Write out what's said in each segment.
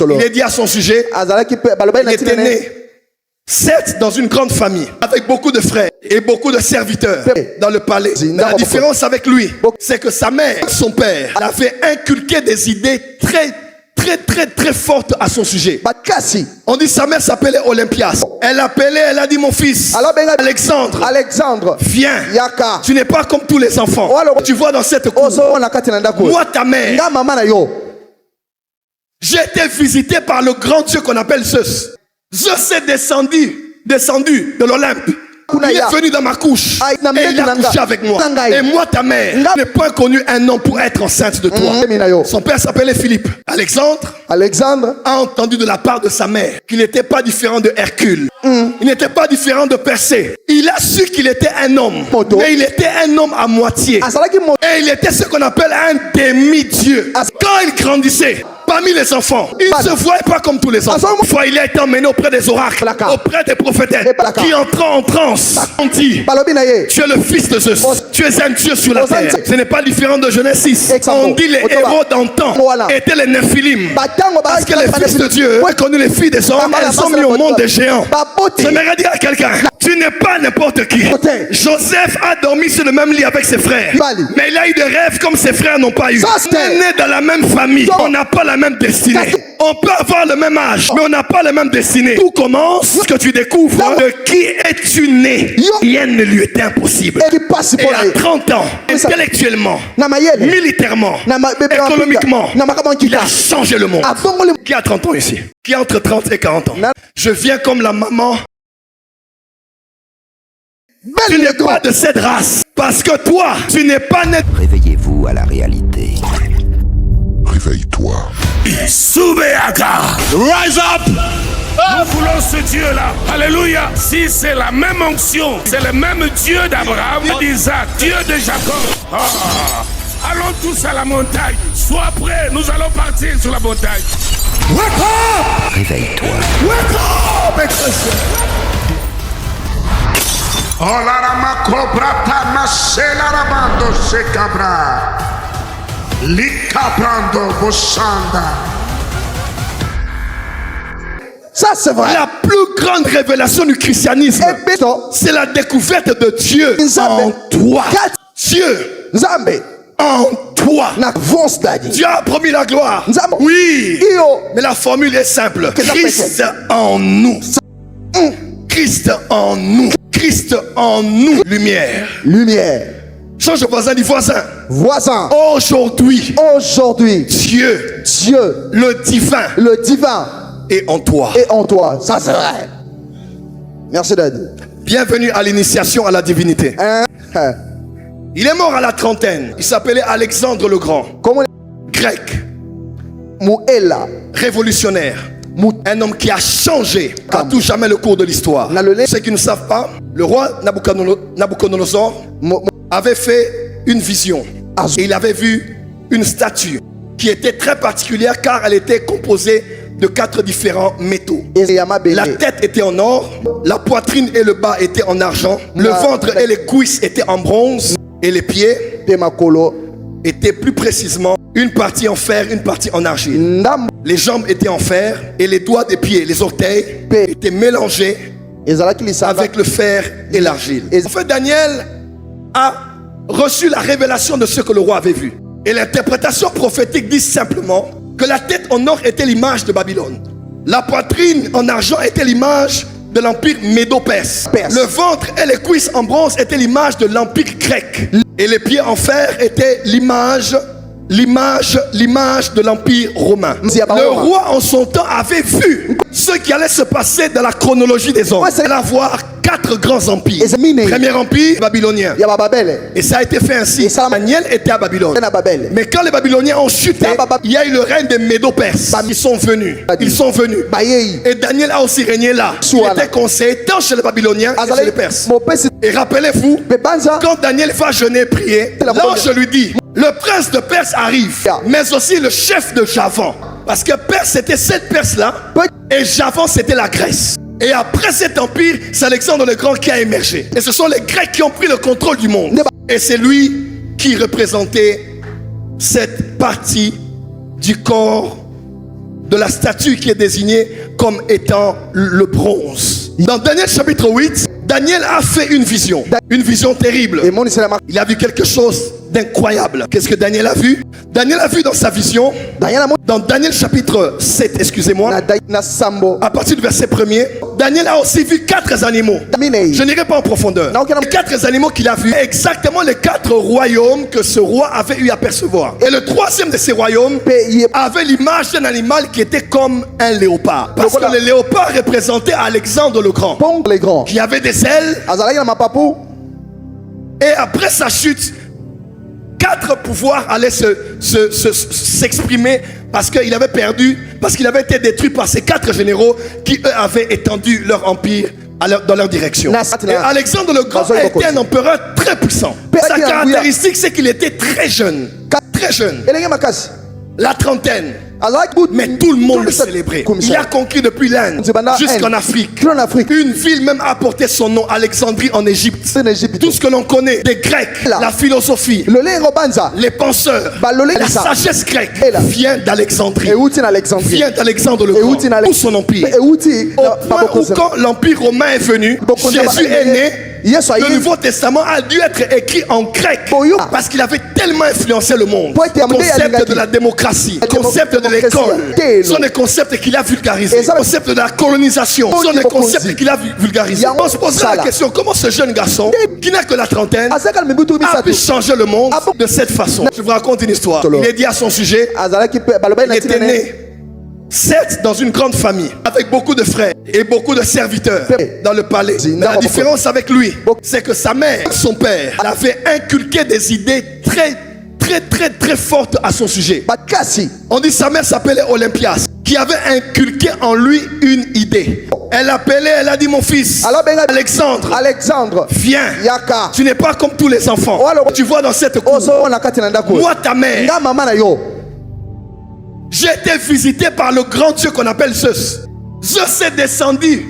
Il est dit à son sujet, il était né, certes, dans une grande famille, avec beaucoup de frères et beaucoup de serviteurs dans le palais. Mais la différence avec lui, c'est que sa mère, son père, avait inculqué des idées très fortes à son sujet. On dit sa mère s'appelait Olympias. Elle a dit mon fils, Alexandre, viens, tu n'es pas comme tous les enfants. Tu vois dans cette cour, moi ta mère, j'ai été visité par le grand Dieu qu'on appelle Zeus. Zeus est descendu de l'Olympe. Il est venu dans ma couche et il a couché avec moi. Et moi, ta mère, n'ai point connu un homme pour être enceinte de toi. Son père s'appelait Philippe. Alexandre a entendu de la part de sa mère qu'il n'était pas différent de Hercule. Il n'était pas différent de Persée. Il a su qu'il était un homme. Mais il était un homme à moitié. Et il était ce qu'on appelle un demi-dieu. Quand il grandissait, parmi les enfants, il ne se voyait pas comme tous les enfants. Une fois, il a été emmené auprès des oracles, auprès des prophétesses, qui entrant en transe. On dit, tu es le fils de Zeus. Tu es un dieu sur la terre. Ce n'est pas différent de Genèse 6. On dit les héros d'antan étaient les Nephilim. Parce que les fils de Dieu ont connu les filles des hommes, elles ont mis au monde des géants. J'aimerais dire à quelqu'un, tu n'es pas n'importe qui. Joseph a dormi sur le même lit avec ses frères. Mais il a eu des rêves comme ses frères n'ont pas eu. On est né dans la même famille. On n'a pas la même destinée. On peut avoir le même âge, mais on n'a pas la même destinée. Tout commence que tu découvres de qui es-tu né. Rien ne lui était impossible. Et à 30 ans, intellectuellement, militairement, économiquement, il a changé le monde. Qui a 30 ans ici? Qui a entre 30 et 40 ans? Je viens comme la maman. Tu n'es pas de cette race. Parce que toi, tu n'es pas né. Réveillez-vous à la réalité. Réveille-toi. Soubeaka, rise up. Nous voulons ce Dieu-là. Alléluia. Si c'est la même onction, c'est le même Dieu d'Abraham, d'Isaac, Dieu de Jacob. Allons tous à la montagne. Sois prêts, nous allons partir sur la montagne. Wake up! Réveille-toi. Wake up! Oh la rama cobra tana se la ramando se cabra. Licabrando bossanda. Ça c'est vrai. La plus grande révélation du christianisme, c'est la découverte de Dieu en toi. Dieu en toi. Dieu a promis la gloire. Oui. Mais la formule est simple. Christ en nous. Christ en nous. Christ en nous. Lumière. Change de voisin, dit voisin. Aujourd'hui. Dieu. Le divin. Et en toi. Ça c'est vrai. Merci Dad. Bienvenue à l'initiation à la divinité. Il est mort à la trentaine. Il s'appelait Alexandre le Grand. Grec. Révolutionnaire. Un homme qui a changé à tout jamais le cours de l'histoire. Ceux qui ne savent pas, le roi Nabucodonosor avait fait une vision. Et il avait vu une statue qui était très particulière car elle était composée de 4 différents métaux. La tête était en or, la poitrine et le bas étaient en argent, le ventre et les cuisses étaient en bronze et les pieds étaient plus précisément une partie en fer, une partie en argile. Les jambes étaient en fer et les doigts des pieds, les orteils étaient mélangés avec le fer et l'argile. En fait, Daniel a reçu la révélation de ce que le roi avait vu. Et l'interprétation prophétique dit simplement que la tête en or était l'image de Babylone. La poitrine en argent était l'image de l'empire médo-perse. Le ventre et les cuisses en bronze étaient l'image de l'empire grec. Et les pieds en fer étaient l'image de l'empire romain. Le roi en son temps avait vu ce qui allait se passer dans la chronologie des hommes. Il allait avoir 4 grands empires. Premier empire babylonien. Et ça a été fait ainsi. Daniel était à Babylone. Mais quand les Babyloniens ont chuté, il y a eu le règne des Médo-Perses. Ils sont venus. Et Daniel a aussi régné là. Il était conseiller tant chez les Babyloniens que chez les Perses. Et rappelez-vous, quand Daniel va jeûner et prier, l'ange lui dit: le prince de Perse arrive, mais aussi le chef de Javan. Parce que Perse c'était cette Perse-là, et Javan c'était la Grèce. Et après cet empire, c'est Alexandre le Grand qui a émergé. Et ce sont les Grecs qui ont pris le contrôle du monde. Et c'est lui qui représentait cette partie du corps de la statue qui est désignée comme étant le bronze. Dans Daniel chapitre 8, Daniel a fait une vision terrible. Il a vu quelque chose d'incroyable. Qu'est-ce que Daniel a vu? Daniel a vu dans sa vision, dans Daniel chapitre 7, excusez-moi, à partir du verset 1er, Daniel a aussi vu 4 animaux. Je n'irai pas en profondeur. Les 4 animaux qu'il a vus, exactement les 4 royaumes que ce roi avait eu à percevoir. Et le 3e de ces royaumes avait l'image d'un animal qui était comme un léopard. Parce que le léopard représentait Alexandre le Grand, qui avait des ailes. Et après sa chute, 4 pouvoirs allaient s'exprimer parce qu'il avait perdu, parce qu'il avait été détruit par ces 4 généraux qui eux avaient étendu leur empire dans leur direction. Et Alexandre le Grand a été un empereur très puissant. Sa caractéristique, c'est qu'il était très jeune. Très jeune. La trentaine. Mais tout le monde le célébrait. Il a conquis depuis l'Inde jusqu'en Afrique. Une ville même a porté son nom, Alexandrie en Égypte. Tout ce que l'on connaît des Grecs, la philosophie, les penseurs, la sagesse grecque vient d'Alexandrie. Vient d'Alexandre le Grand. Tout son empire. Au point où quand l'empire romain est venu, Jésus est né. Le Nouveau Testament a dû être écrit en grec parce qu'il avait tellement influencé le monde. Concept de la démocratie, concept de l'école, sont des concepts qu'il a vulgarisés. Concept de la colonisation, sont des concepts qu'il a vulgarisés. On se posera la question, comment ce jeune garçon qui n'a que la trentaine a pu changer le monde de cette façon? Je vous raconte une histoire. Il est dit à son sujet, il était né, certes, dans une grande famille, avec beaucoup de frères et beaucoup de serviteurs dans le palais. Mais la différence avec lui, c'est que sa mère, son père, avait inculqué des idées très fortes à son sujet. On dit sa mère s'appelait Olympias, qui avait inculqué en lui une idée. Elle a dit, mon fils, Alexandre, viens, tu n'es pas comme tous les enfants. Tu vois dans cette cour, moi ta mère, j'ai été visité par le grand Dieu qu'on appelle Zeus. Zeus est descendu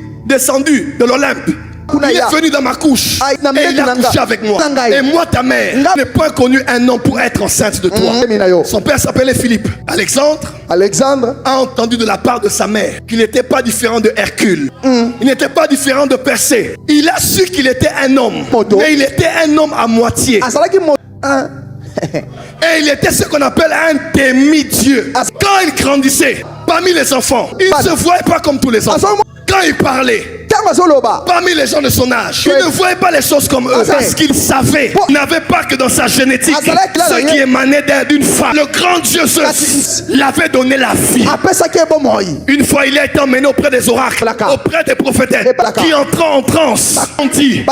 de l'Olympe. Il est venu dans ma couche et il a couché avec moi. Et moi, ta mère, n'ai point connu un homme pour être enceinte de toi. Son père s'appelait Philippe. Alexandre a entendu de la part de sa mère qu'il n'était pas différent de Hercule. Il n'était pas différent de Persée. Il a su qu'il était un homme, mais il était un homme à moitié. Et il était ce qu'on appelle un demi-dieu. Quand il grandissait parmi les enfants, il ne se voyait pas comme tous les enfants. Quand il parlait parmi les gens de son âge, il ne voyait pas les choses comme eux parce qu'il savait, il n'avait pas que dans sa génétique ce qui émanait d'une femme. Le grand Dieu Zeus l'avait donné la vie. Une fois il a été emmené auprès des oracles, auprès des prophétesses qui entrant en transe ont dit,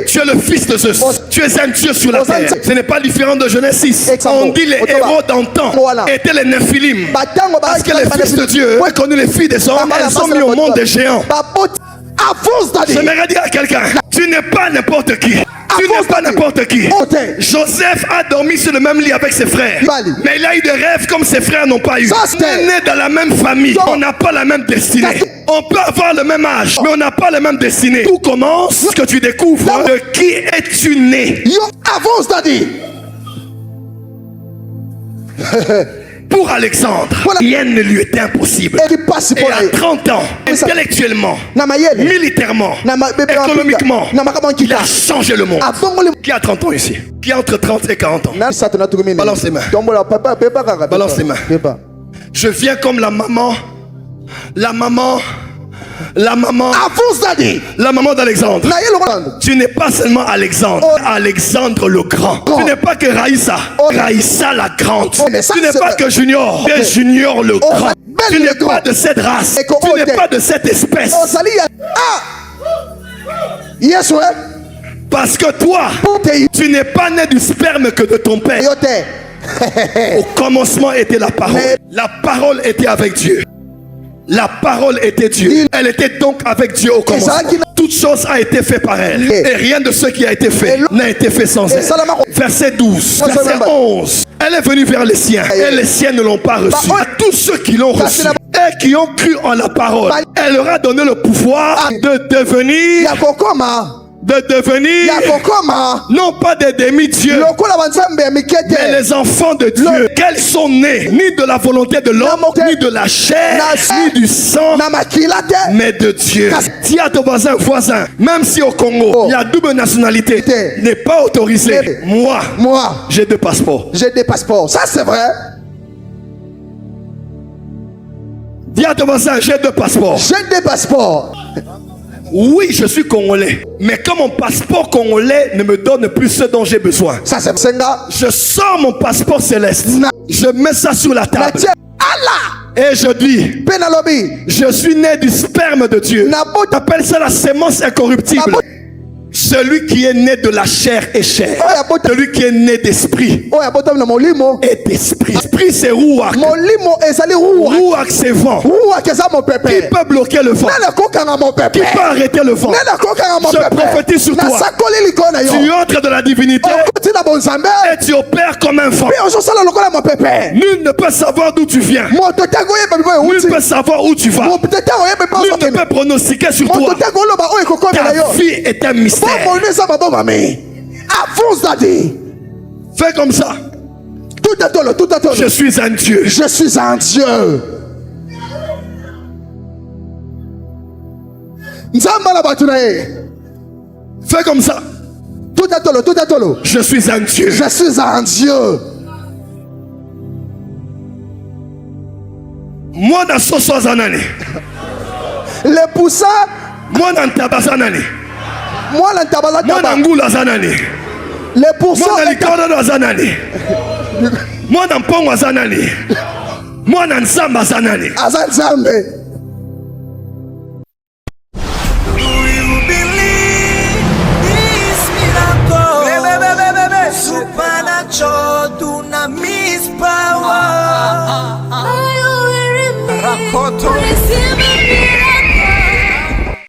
tu es le fils de Zeus, tu es un Dieu sur la terre. Ce n'est pas différent de Genèse 6. On dit les héros d'antan étaient les Nephilim parce que les fils de Dieu ont connu les filles des hommes, elles ont mis au monde des géants. J'aimerais dire à quelqu'un, tu n'es pas n'importe qui. Tu n'es pas n'importe qui. Joseph a dormi sur le même lit avec ses frères, mais il a eu des rêves comme ses frères n'ont pas eu. On est né dans la même famille, on n'a pas la même destinée. On peut avoir le même âge, mais on n'a pas la même destinée. Tout commence que tu découvres de qui es-tu né. Pour Alexandre, rien ne lui était impossible. Et à 30 ans, intellectuellement, militairement, économiquement, il a changé le monde. Qui a 30 ans ici? Qui a entre 30 et 40 ans? Balance les mains. Balance les mains. Je viens comme la maman d'Alexandre. Tu n'es pas seulement Alexandre le Grand. Tu n'es pas que Raïssa la Grande. Tu n'es pas que Junior. Tu es Junior le Grand. Tu n'es pas de cette race. Tu n'es pas de cette espèce. Parce que toi, tu n'es pas né du sperme que de ton père. Au commencement était la parole. La parole était avec Dieu. La parole était Dieu. Elle était donc avec Dieu au commencement. Toute chose a été faite par elle. Et rien de ce qui a été fait n'a été fait sans elle. Verset 12, verset 11. Elle est venue vers les siens. Et les siens ne l'ont pas reçue. À tous ceux qui l'ont reçue et qui ont cru en la parole, elle leur a donné le pouvoir de devenir de devenir non pas des demi-dieux, mais les enfants de Dieu, qu'elles sont nées ni de la volonté de l'homme, ni de la chair, ni du sang, mais de Dieu. Dis à ton voisin, même si au Congo il y a double nationalité, n'est pas autorisé. Moi, j'ai 2 passeports. J'ai 2 passeports. Ça c'est vrai. Dis à ton voisin, j'ai 2 passeports. J'ai 2 passeports. Oui, je suis congolais, mais comme mon passeport congolais ne me donne plus ce dont j'ai besoin, ça c'est je sors mon passeport céleste, je mets ça sur la table et je dis, je suis né du sperme de Dieu. On appelle ça la sémence incorruptible. Celui qui est né de la chair est chair. Celui qui est né d'esprit est d'esprit. Esprit c'est Ruach. Ruach c'est vent. Qui peut bloquer le vent? Qui peut arrêter le vent? Je prophétise sur toi. Tu entres dans la divinité et tu opères comme un vent. Nul ne peut savoir d'où tu viens. Nul ne peut savoir où tu vas. Nul ne peut pronostiquer sur toi. Ta vie est un mystère. Fais comme ça. Je suis un Dieu. Je suis un Dieu. Fais comme ça. Je suis un Dieu. Je suis un Dieu. Moi dans Soso Zanani. Les poussins. Moi dans Tabazanani. Moi dans Tabazanani. Moi dans Ngoula Zanani. Les poussins. Moi dans Likordo Zanani. Moi dans Pongo Zanani. Moi dans Nzamba Zanani. Azan Zambe.